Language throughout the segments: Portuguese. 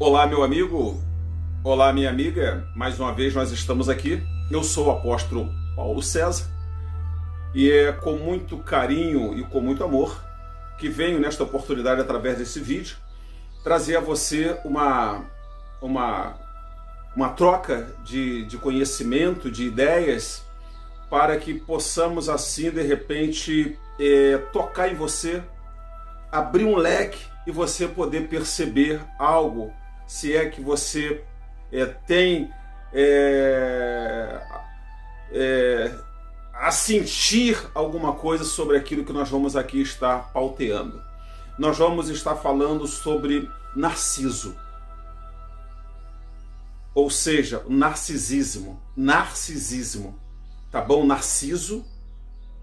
Olá, meu amigo. Olá, minha amiga. Mais uma vez nós estamos aqui. Eu sou o apóstolo Paulo César e é com muito carinho e com muito amor que venho nesta oportunidade, através desse vídeo, trazer a você uma troca de conhecimento, de ideias, para que possamos assim, de repente, tocar em você, abrir um leque e você poder perceber algo, se é que você tem a sentir alguma coisa sobre aquilo que nós vamos aqui estar pauteando. Nós vamos estar falando sobre Narciso, ou seja, o narcisismo, tá bom? Narciso,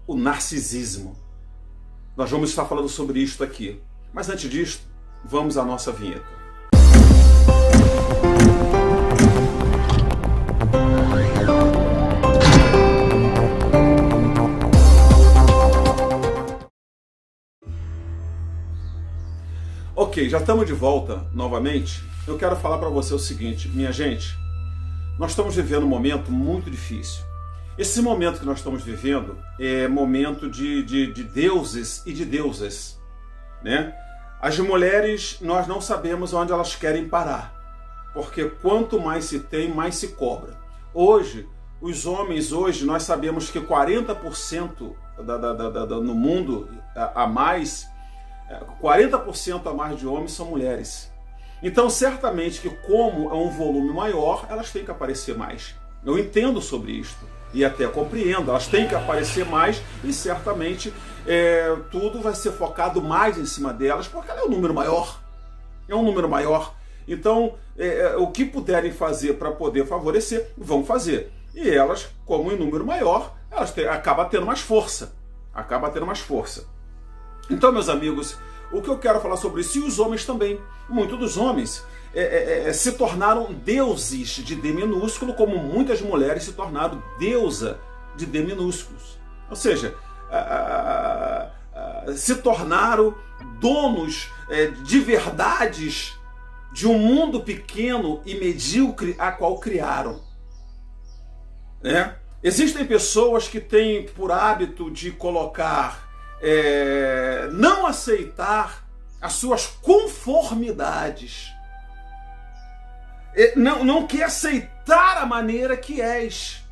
o narcisismo. Nós vamos estar falando sobre isto aqui. Mas antes disso, vamos à nossa vinheta. Ok, já estamos de volta novamente. Eu quero falar para você o seguinte, minha gente, nós estamos vivendo um momento muito difícil. Esse momento que nós estamos vivendo é momento de deuses e de deusas, né? As mulheres, nós não sabemos onde elas querem parar, porque quanto mais se tem, mais se cobra. Hoje, os homens, nós sabemos que 40% no mundo a mais, 40% a mais de homens são mulheres. Então, certamente que como é um volume maior, elas têm que aparecer mais. Eu entendo sobre isto e até compreendo, elas têm que aparecer mais e certamente tudo vai ser focado mais em cima delas, porque ela é um número maior. É um número maior. Então, o que puderem fazer para poder favorecer, vão fazer. E elas, como em número maior, elas acabam tendo mais força. Então, meus amigos, o que eu quero falar sobre isso, e os homens também, muitos dos homens se tornaram deuses de D minúsculo, como muitas mulheres se tornaram deusa de D minúsculos. Ou seja, se tornaram donos de verdades de um mundo pequeno e medíocre a qual criaram. Existem pessoas que têm por hábito de colocar, não aceitar as suas conformidades, não quer aceitar a maneira que és.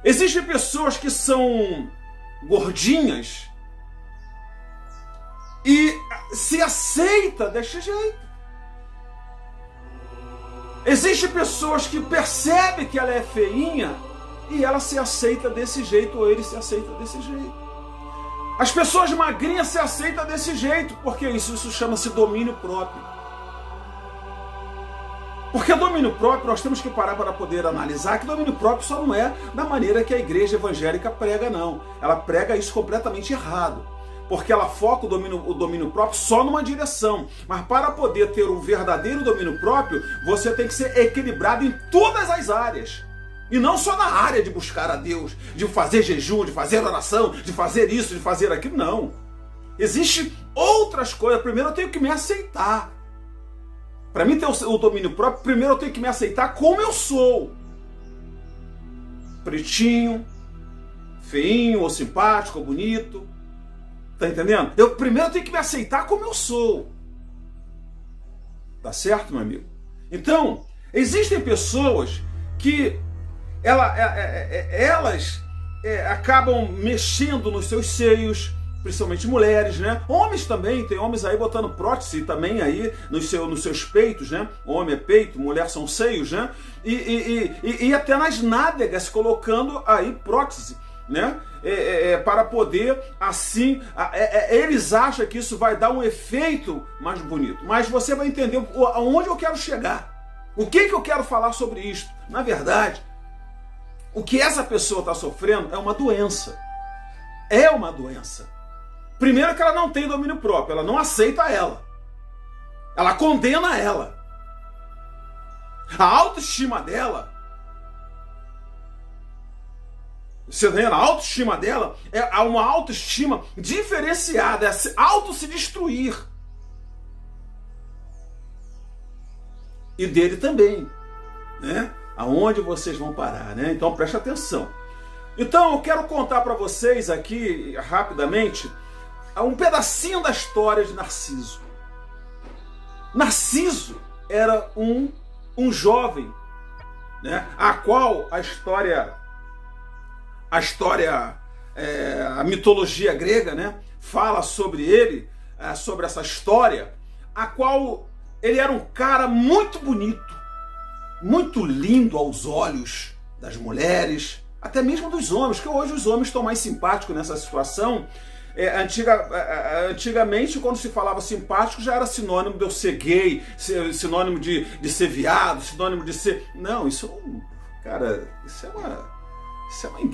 Existem pessoas que são gordinhas e se aceita deste jeito. Existem pessoas que percebem que ela é feinha e ela se aceita desse jeito, ou ele se aceita desse jeito. As pessoas magrinhas se aceitam desse jeito, porque isso chama-se domínio próprio. Porque domínio próprio, nós temos que parar para poder analisar que domínio próprio só não é da maneira que a igreja evangélica prega, não. Ela prega isso completamente errado. Porque ela foca o domínio próprio só numa direção. Mas para poder ter um verdadeiro domínio próprio, você tem que ser equilibrado em todas as áreas. E não só na área de buscar a Deus, de fazer jejum, de fazer oração, de fazer isso, de fazer aquilo, não. Existem outras coisas. Primeiro eu tenho que me aceitar. Para mim ter o domínio próprio, primeiro eu tenho que me aceitar como eu sou. Pretinho, feinho, ou simpático, ou bonito. Tá entendendo? Eu primeiro tenho que me aceitar como eu sou. Tá certo, meu amigo? Então, existem pessoas que elas acabam mexendo nos seus seios, principalmente mulheres, né? Homens também, tem homens aí botando prótese também aí nos seus peitos, né? Homem é peito, mulher são seios, né? E até nas nádegas colocando aí prótese, né? Para poder, assim, eles acham que isso vai dar um efeito mais bonito. Mas você vai entender aonde eu quero chegar. O que eu quero falar sobre isto? Na verdade, o que essa pessoa está sofrendo é uma doença. É uma doença. Primeiro que ela não tem domínio próprio, ela não aceita ela. Ela condena ela. A autoestima dela, você vê, a autoestima dela é uma autoestima diferenciada, é auto se destruir. e dele também, né? Aonde vocês vão parar, né? Então preste atenção. Então eu quero contar para vocês aqui rapidamente um pedacinho da história de Narciso. Narciso era um jovem, né? A qual a mitologia grega, né, fala sobre ele, sobre essa história, a qual ele era um cara muito bonito, muito lindo aos olhos das mulheres, até mesmo dos homens, que hoje os homens estão mais simpáticos nessa situação. Antigamente, quando se falava simpático, já era sinônimo de eu ser gay, sinônimo de ser viado, sinônimo de ser... Não, isso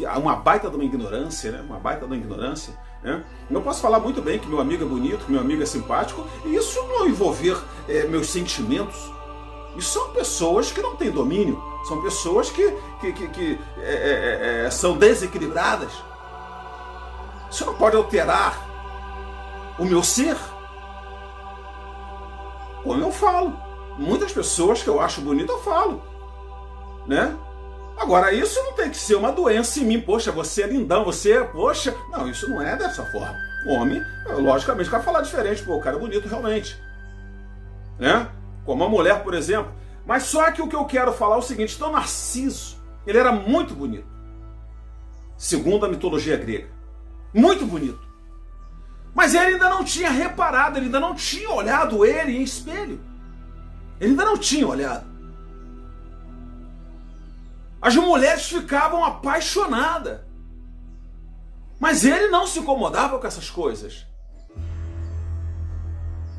é uma baita de uma ignorância, né? Uma baita de uma ignorância, né? Eu posso falar muito bem que meu amigo é bonito, que meu amigo é simpático, e isso não envolver meus sentimentos. Isso são pessoas que não têm domínio, são pessoas que são desequilibradas. Isso não pode alterar o meu ser. Como eu falo. Muitas pessoas que eu acho bonito, eu falo, né? Agora, isso não tem que ser uma doença em mim. Poxa, você é lindão, poxa... Não, isso não é dessa forma. O homem, logicamente, vai falar diferente. Pô, o cara é bonito realmente, né? Como a mulher, por exemplo. Mas só que o que eu quero falar é o seguinte. Então, Narciso, ele era muito bonito, segundo a mitologia grega. Muito bonito. Mas ele ainda não tinha reparado, ele ainda não tinha olhado ele em espelho. Ele ainda não tinha olhado. As mulheres ficavam apaixonadas. Mas ele não se incomodava com essas coisas.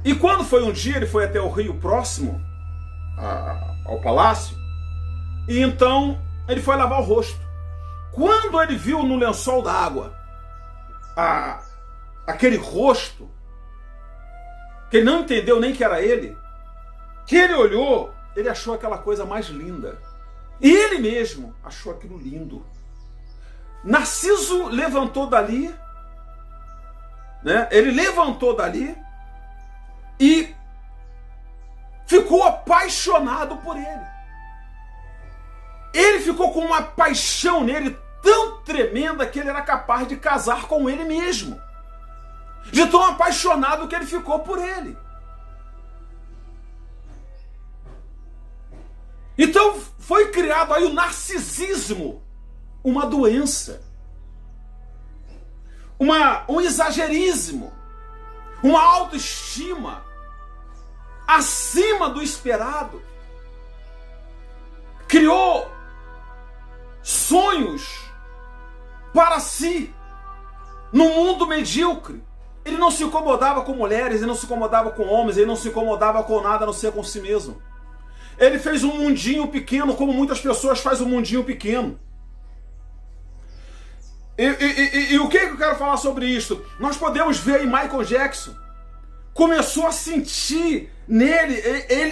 E quando foi um dia, ele foi até o rio próximo ao palácio, e então ele foi lavar o rosto. Quando ele viu no lençol d'água aquele rosto, que ele não entendeu nem que era ele, que ele olhou, ele achou aquela coisa mais linda. E ele mesmo achou aquilo lindo. Narciso levantou dali, né? Ele levantou dali e ficou apaixonado por ele. Ele ficou com uma paixão nele tão tremenda que ele era capaz de casar com ele mesmo. De tão apaixonado que ele ficou por ele. Então foi criado aí o narcisismo, uma doença, um exagerismo, uma autoestima acima do esperado. Criou sonhos para si no mundo medíocre. Ele não se incomodava com mulheres, ele não se incomodava com homens, ele não se incomodava com nada a não ser com si mesmo. Ele fez um mundinho pequeno, como muitas pessoas fazem um mundinho pequeno. E o que eu quero falar sobre isso? Nós podemos ver em Michael Jackson. Começou a sentir nele,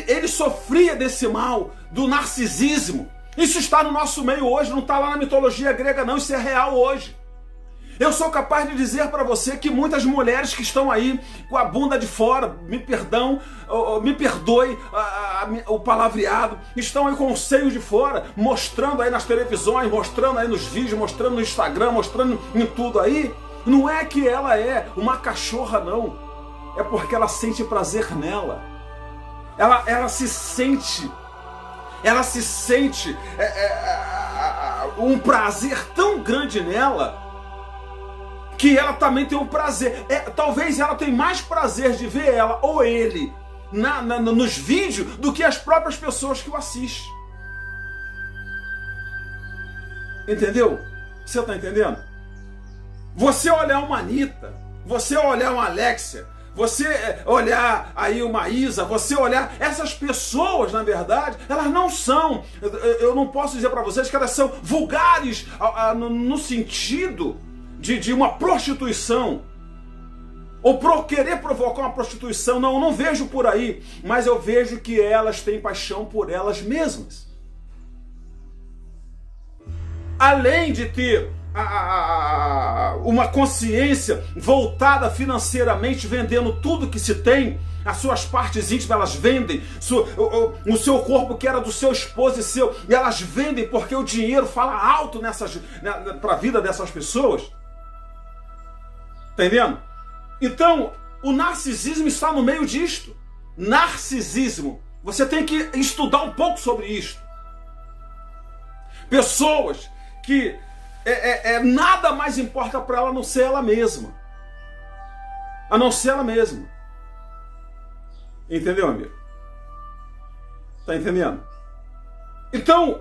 ele sofria desse mal, do narcisismo. Isso está no nosso meio hoje, não está lá na mitologia grega não, isso é real hoje. Eu sou capaz de dizer para você que muitas mulheres que estão aí com a bunda de fora, me perdoe o palavreado, estão aí com o seio de fora, mostrando aí nas televisões, mostrando aí nos vídeos, mostrando no Instagram, mostrando em tudo aí. Não é que ela é uma cachorra não, é porque ela sente prazer nela. Ela se sente um prazer tão grande nela, que ela também tem um prazer. Talvez ela tenha mais prazer de ver ela ou ele nos vídeos do que as próprias pessoas que o assistem. Entendeu? Você está entendendo? Você olhar uma Anitta, você olhar uma Alexia, você olhar aí uma Isa, você olhar... Essas pessoas, na verdade, elas não são... Eu não posso dizer para vocês que elas são vulgares no sentido de uma prostituição, ou querer provocar uma prostituição. Não, eu não vejo por aí, mas eu vejo que elas têm paixão por elas mesmas. Além de ter uma consciência voltada financeiramente, vendendo tudo que se tem. As suas partes íntimas elas vendem, o seu corpo que era do seu esposo e seu, e elas vendem porque o dinheiro fala alto para a vida dessas pessoas. Entendendo? Então, o narcisismo está no meio disto. Narcisismo. Você tem que estudar um pouco sobre isto. Pessoas que nada mais importa para ela a não ser ela mesma. A não ser ela mesma. Entendeu, amigo? Tá entendendo? Então,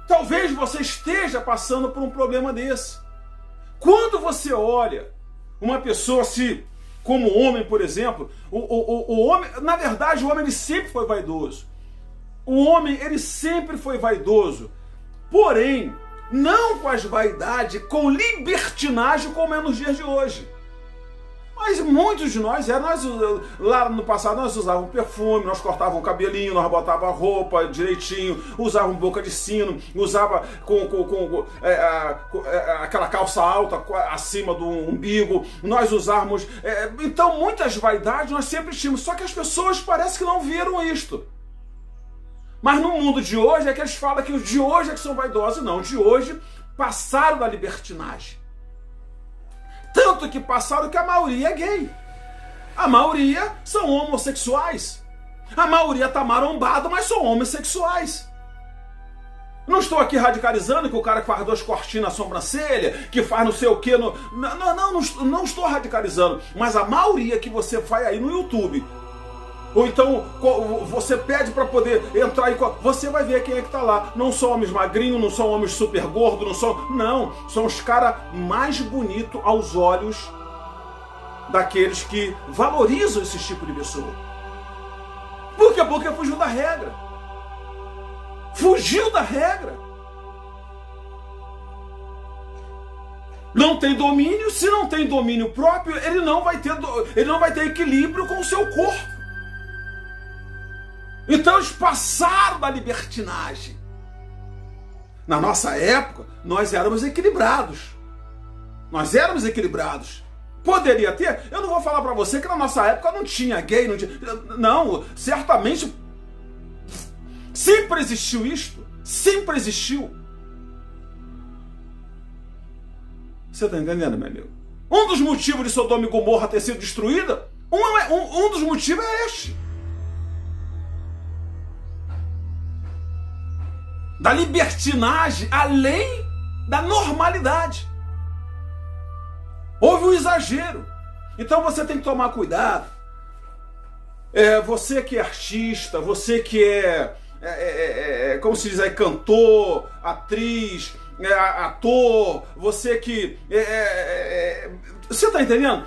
talvez você esteja passando por um problema desse. Quando você olha uma pessoa como homem, por exemplo, o homem, na verdade, o homem ele sempre foi vaidoso. O homem ele sempre foi vaidoso. Porém, não com as vaidades, com libertinagem como é nos dias de hoje. Mas muitos de nós, lá no passado, nós usávamos perfume, nós cortávamos o cabelinho, nós botávamos roupa direitinho, usávamos boca de sino, usava aquela calça alta acima do umbigo, nós usávamos... então, muitas vaidades nós sempre tínhamos, só que as pessoas parecem que não viram isto. Mas no mundo de hoje é que eles falam que os de hoje é que são vaidosos. Não, os de hoje passaram da libertinagem. Tanto que passaram que a maioria é gay. A maioria são homossexuais. A maioria está marombado, mas são homossexuais. Não estou aqui radicalizando que o cara que faz 2 cortinhos na sobrancelha, que faz não sei o quê. Não estou radicalizando. Mas a maioria que você vai aí no YouTube, ou então você pede para poder entrar e você vai ver quem é que está lá. Não são homens magrinhos, não são homens super gordos, não, são os caras mais bonitos aos olhos daqueles que valorizam esse tipo de pessoa. Por quê? Porque fugiu da regra. Fugiu da regra. Não tem domínio. Se não tem domínio próprio, ele não vai ter equilíbrio com o seu corpo. Então eles passaram da libertinagem. Na nossa época, nós éramos equilibrados. Nós éramos equilibrados. Poderia ter? Eu não vou falar para você que na nossa época não tinha gay, não tinha... Não, certamente sempre existiu isto. Sempre existiu. Você está entendendo, meu amigo? Um dos motivos de Sodoma e Gomorra ter sido destruída, um dos motivos é este. Da libertinagem além da normalidade. Houve um exagero. Então você tem que tomar cuidado. Você que é artista, você que como se diz aí, cantor, atriz, ator, você que... você está entendendo?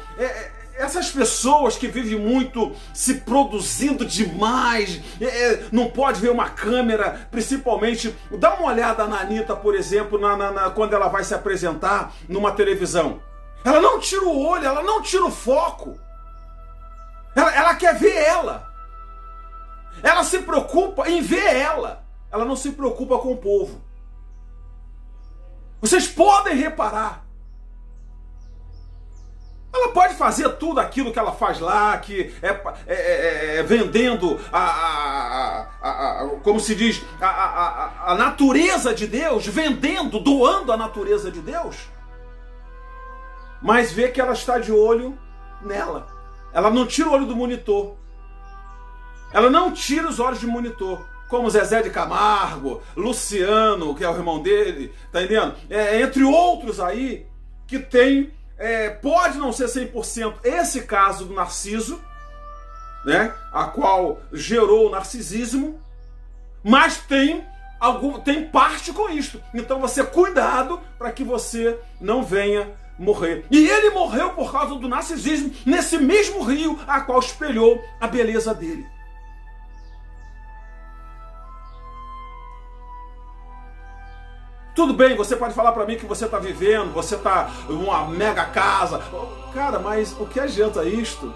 Essas pessoas que vivem muito se produzindo demais, não pode ver uma câmera, principalmente, dá uma olhada na Anitta, por exemplo, quando ela vai se apresentar numa televisão. Ela não tira o olho, ela não tira o foco. Ela quer ver ela. Ela se preocupa em ver ela. Ela não se preocupa com o povo. Vocês podem reparar. Ela pode fazer tudo aquilo que ela faz lá, que vendendo como se diz, a natureza de Deus, doando a natureza de Deus, mas vê que ela está de olho nela. Ela não tira o olho do monitor. Ela não tira os olhos do monitor. Como Zezé de Camargo, Luciano, que é o irmão dele, tá entendendo? Entre outros aí, que tem... pode não ser 100% esse caso do Narciso, né, a qual gerou o narcisismo, mas tem parte com isto. Então você cuidado para que você não venha morrer. E ele morreu por causa do narcisismo nesse mesmo rio a qual espelhou a beleza dele. Tudo bem, você pode falar para mim que você está vivendo, você está numa mega casa. Cara, mas o que adianta isto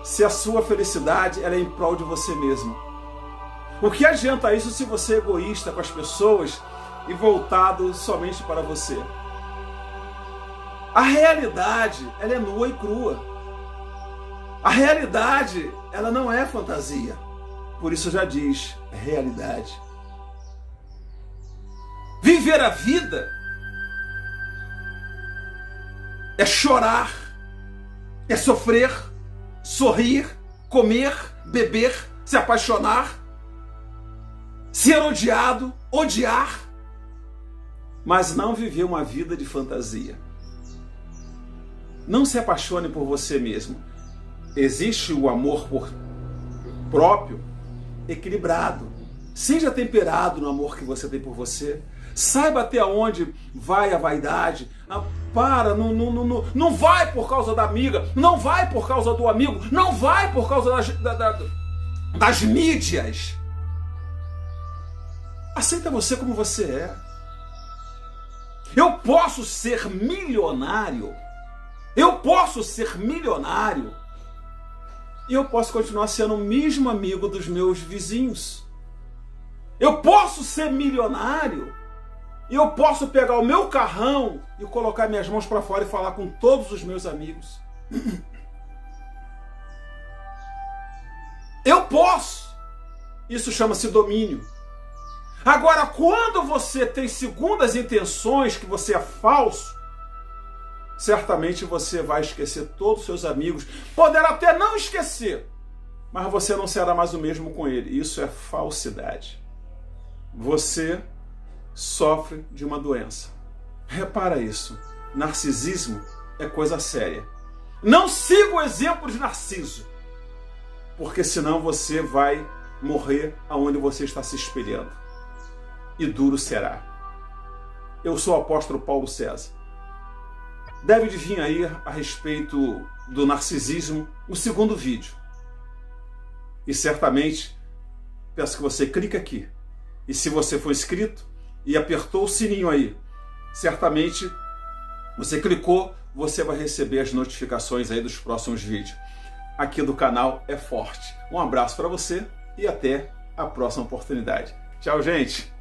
se a sua felicidade ela é em prol de você mesmo? O que adianta isso se você é egoísta com as pessoas e voltado somente para você? A realidade, ela é nua e crua. A realidade, ela não é fantasia. Por isso já diz, é realidade. Viver a vida é chorar, é sofrer, sorrir, comer, beber, se apaixonar, ser odiado, odiar, mas não viver uma vida de fantasia. Não se apaixone por você mesmo. Existe o amor próprio equilibrado. Seja temperado no amor que você tem por você. Saiba até onde vai a vaidade. Não vai por causa da amiga, não vai por causa do amigo, não vai por causa das mídias. Aceita você como você é. Eu posso ser milionário. Eu posso ser milionário. E eu posso continuar sendo o mesmo amigo dos meus vizinhos. Eu posso ser milionário. E eu posso pegar o meu carrão e colocar minhas mãos para fora e falar com todos os meus amigos. Eu posso. Isso chama-se domínio. Agora, quando você tem segundas intenções, que você é falso, certamente você vai esquecer todos os seus amigos. Poderá até não esquecer, mas você não será mais o mesmo com ele. Isso é falsidade. Você sofre de uma doença. Repara isso. Narcisismo é coisa séria. Não siga o exemplo de Narciso, porque senão você vai morrer aonde você está se espelhando. E duro será. Eu sou o apóstolo Paulo César. Deve de vir aí a respeito do narcisismo o segundo vídeo. E certamente peço que você clique aqui. E se você for inscrito e apertou o sininho aí, certamente você clicou, você vai receber as notificações aí dos próximos vídeos. Aqui do canal é forte. Um abraço para você e até a próxima oportunidade. Tchau, gente!